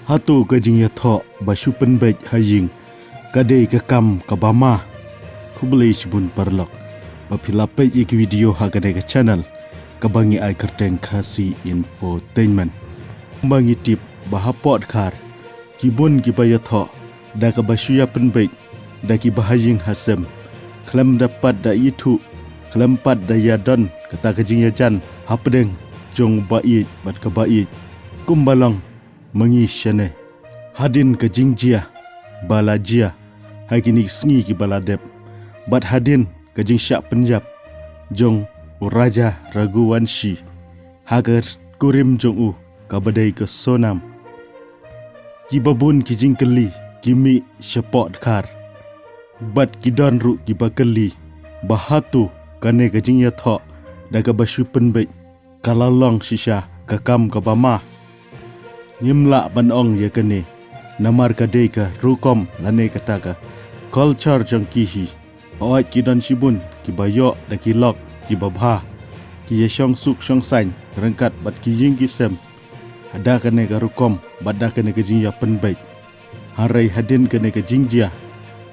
Hatu kajing ya tho basu penbait haying kadai kakam kabama kubelai sibun parlok bapilapai ik video hagadai ke channel kabangi ai kerteng kasi infotainment bangi tip bahapot kar kibun kibaya tho da ka basu ya penbait da ki bahaying hasem klam dapat da itu klam pat da yadon kata kajing ya jan hapdeng jong bait bat ka bait kumbalong mengisyane hadin ke jingjia balajia hakini sngi ki baladep bat hadin ke jing syak penjab jong raja raguwanshi hagar kurim jong u kabadai ke sonam ki babun ki jing keli kimi syapot kar bat ki don ru ki bakeli bahatu kane ke jing ya tho daga basu penbait kalalong shisha kakam kabama Nyimla banong ya kene namar kadai ka rukom lane kataka culture jang kihi oat kidan sibun ki bayo da ki lok ki babha ki yeshong suk shong san rengkat bat ki jing ki sem ada kene ka rukom bada kene ka jing ya penbait harai hadin kene ka jingjia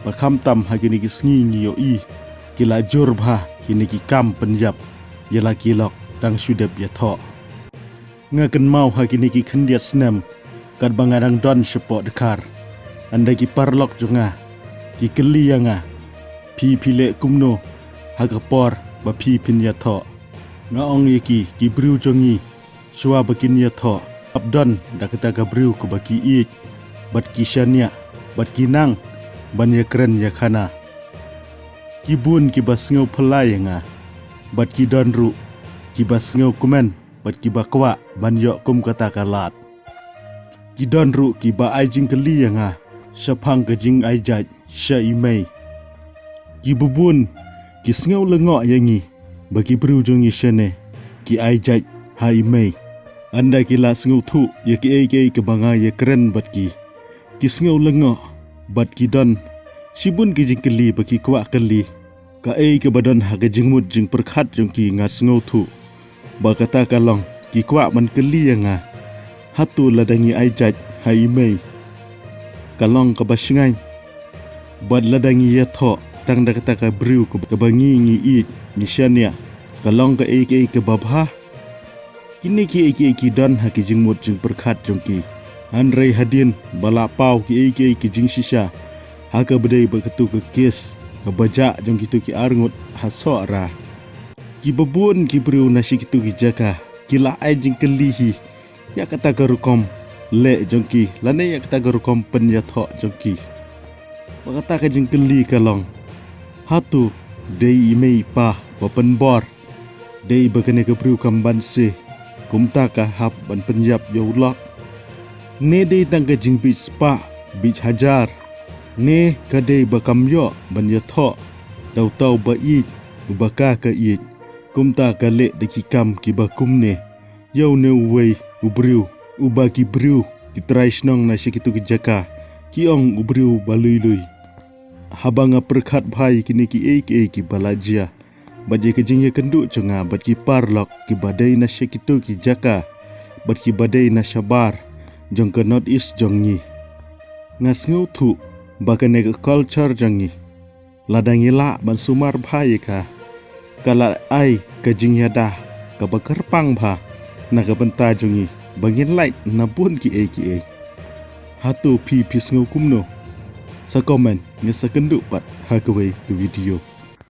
pakam tam hagini ki sngi ngi yo i ki la jur bha kini ki kam penjab yala ki lok dang sudep ya tho ngaken mau hakini ki khendiat senam kad bangadang don sepot dekar anda ki parlok jonga ki keli yanga pi pile kumno hagapor ba pi pinya tho ngaong yeki ki briu jongi swa bakin ya tho abdon da kata ka briu ko baki ik bat ki shania bat ki nang ban ya kren ya khana ki bun ki basngau phalai nga bat ki don ru ki basngau kumen bat ki bakwa ban yo kum kata kalat ki don ru ki ba ai jing keli yanga shapang ke jing ai jaj sha imei ki bubun ki sngew lengo yangi bagi bru jongi shene ki ai jaj ha imei anda ki la sngew thu ye ki ai ke banga ye kren bat ki sngew lengo bat ki don sibun ki jing keli bagi kwa keli ka ai ke badan ha ke jing mut jing perkhat jong ki nga sngew thu ba kata kalong ki kwa man keli yanga hatu ladangi ai jaj hai mei kalong ka basingai bad ladangi ya tho tang da kata ka briu ko bangi ngi i ni shania kalong ka ek ke babha kini ki ek don ha ki jingmut jing perkhat jong ki anrei hadin bala pau ki ek jing shisha ha ka bedai ba ketu ke kes ka baja jong kitu ki arngut haso ra ki babun ki briu nasi kitu ki jaka kila ai jing kelihi ya kata garukom le jongki lane ya kata garukom pen ya tho jongki kata ka jing keli kalong hatu dei mei pa papen bor dei bagane ka briu kamban se kumta ka hap ban penjab yaulak ne dei tang ka jing bi spa bi hajar ne ka dei bakam yo ban ya tho dau tau ba i baka ka i kumta ka le de ki kam ki bakum ne yau ne wei ubriu ubaki briu ki traisnong na sikitu ki jaka ki ong ubriu balui habanga perkhat bhai kini ki ek balajia baje ke jingye kendu chunga bat ki parlok ki badai na sikitu ki jaka bat ki badai na shabar jong ke north east jongni ngasngeu thu bakane ke culture jongni ladangi la ban sumar bhai ka kala ai ke jingya dah ka bakar pang bha na ka banta jongi bangin light na pun ki hatu pi pisngau kumno sa comment nge sa kendu pat ha ka tu video